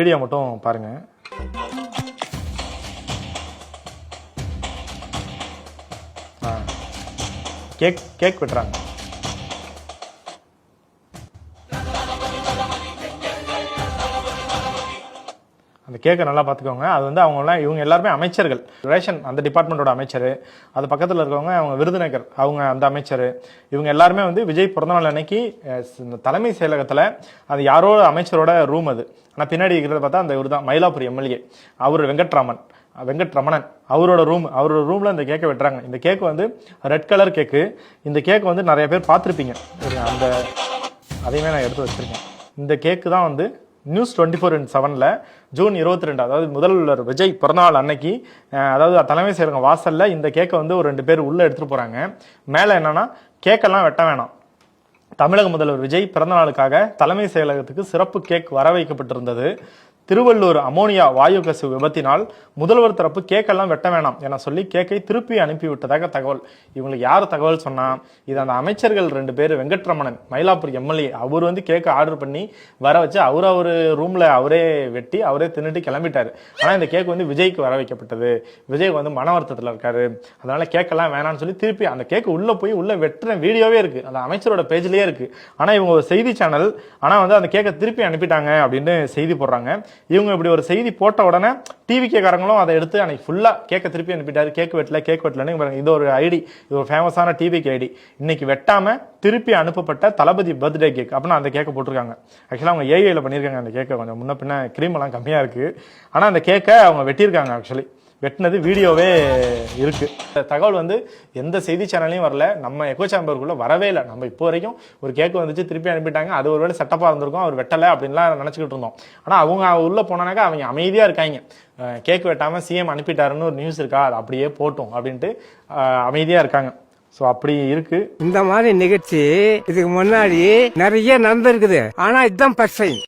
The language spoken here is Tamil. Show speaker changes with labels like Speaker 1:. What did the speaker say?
Speaker 1: வீடியோ மட்டும் பாருங்க. கேக் வெட்டுறாங்க. அந்த கேக்கை நல்லா பார்த்துக்கோங்க. அது வந்து அவங்களாம் இவங்க எல்லாருமே அமைச்சர்கள், ரேஷன் அந்த டிபார்ட்மெண்ட்டோட அமைச்சர், அது பக்கத்தில் இருக்கவங்க அவங்க விருதுநகர் அவங்க அந்த அமைச்சர், இவங்க எல்லாருமே வந்து விஜய் பிறந்தநாள் அன்னைக்கு தலைமை செயலகத்தில் அது யாரோ அமைச்சரோட ரூம் அது. ஆனால் பின்னாடி இருக்கிறத பார்த்தா அந்த இவர் தான் மயிலாப்பூர் எம்எல்ஏ, அவர் வெங்கட்ரமணன் அவரோட ரூம்ல இந்த கேக்கை வெட்டுறாங்க. இந்த கேக்கு வந்து ரெட் கலர் கேக்கு. இந்த கேக்கு வந்து நிறைய பேர் பார்த்துருப்பீங்க. அந்த அதையுமே நான் எடுத்து வச்சிருக்கேன். இந்த கேக்கு தான் வந்து நியூஸ் 24/7 ஜூன் 22, அதாவது முதல்வர் விஜய் பிறந்தநாள் அன்னைக்கு, அதாவது தலைமை செயலகம் வாசல்ல இந்த கேக்கை வந்து ஒரு 2 பேர் உள்ள எடுத்துட்டு போறாங்க. மேல என்னன்னா, கேக்கெல்லாம் வெட்ட வேணாம், தமிழக முதல்வர் விஜய் பிறந்தநாளுக்காக தலைமை செயலகத்துக்கு சிறப்பு கேக் வர வைக்கப்பட்டிருந்தது. திருவள்ளூர் அமோனியா வாயு கசிவு விபத்தினால் முதல்வர் தரப்பு கேக்கெல்லாம் வெட்ட வேணாம் என சொல்லி கேக்கை திருப்பி அனுப்பிவிட்டதாக தகவல். இவங்களுக்கு யார் தகவல் சொன்னா, இது அந்த அமைச்சர்கள் 2 பேர், வெங்கட்ரமணன் மயிலாப்பூர் எம்எல்ஏ, அவர் வந்து கேக்கை ஆர்டர் பண்ணி வர வச்சு அவரு ரூம்ல அவரே வெட்டி அவரே தின்னுட்டு கிளம்பிட்டாரு. ஆனா இந்த கேக் வந்து விஜய்க்கு வர வைக்கப்பட்டது. விஜய் வந்து மன வருத்தத்தில் இருக்காரு, அதனால கேக்கெல்லாம் வேணாம்னு சொல்லி திருப்பி அந்த கேக்கு உள்ள போய் உள்ள வெட்டுற வீடியோவே இருக்கு, அந்த அமைச்சரோட பேஜ்லயே இருக்கு. ஆனா இவங்க ஒரு செய்தி சேனல், ஆனா வந்து அந்த கேக்கை திருப்பி அனுப்பிட்டாங்க அப்படின்னு செய்தி போடுறாங்க. இவங்க இப்படி ஒரு செய்தி போட்ட உடனே டிவிகே காரங்களும் அதை எடுத்து அன்னைக்கு ஃபுல்லா கேக்க திருப்பி அனுப்பிட்டாரு, கேக் வெட்டலன்னு. இது ஒரு ஐடி, இது ஒரு ஃபேமஸான டிவிகே ஐடி. இன்னைக்கு வெட்டாம திருப்பி அனுப்பப்பட்ட தளபதி பர்த்டே கேக் அப்படின்னு அந்த கேக்கை போட்டிருக்காங்க. ஆக்சுவலா அவங்க ஏஐல பண்ணியிருக்காங்க. அந்த கேக்கை கொஞ்சம் முன்ன பின்ன கிரீம் எல்லாம் கம்மியா இருக்கு, ஆனா அந்த கேக்கை அவங்க வெட்டியிருக்காங்க. ஆக்சுவலி வெட்டினது வீடியோவே இருக்கு. தகவல் வந்து எந்த செய்தி சேனல்லையும் வரல, நம்ம எக்கோ சேம்பருக்குள்ள வரவே இல்லை. நம்ம இப்போ வரைக்கும் ஒரு கேக்கு வந்துச்சு திருப்பி அனுப்பிட்டாங்க, அது ஒருவேளை செட்டப்பா இருந்திருக்கும், அவர் வெட்டலை அப்படின்லாம் நினைச்சுக்கிட்டு இருந்தோம். ஆனா அவங்க உள்ள போனானாக்கா அவங்க அமைதியா இருக்காங்க. கேக் வெட்டாம சிஎம் அனுப்பிட்டாருன்னு ஒரு நியூஸ் இருக்கா, அது அப்படியே போட்டோம் அப்படின்ட்டு அமைதியா இருக்காங்க. சோ அப்படி இருக்கு.
Speaker 2: இந்த மாதிரி நிகழ்ச்சி இதுக்கு முன்னாடி நிறைய நடந்திருக்குது, ஆனா இதுதான் ஃபர்ஸ்ட் டைம்.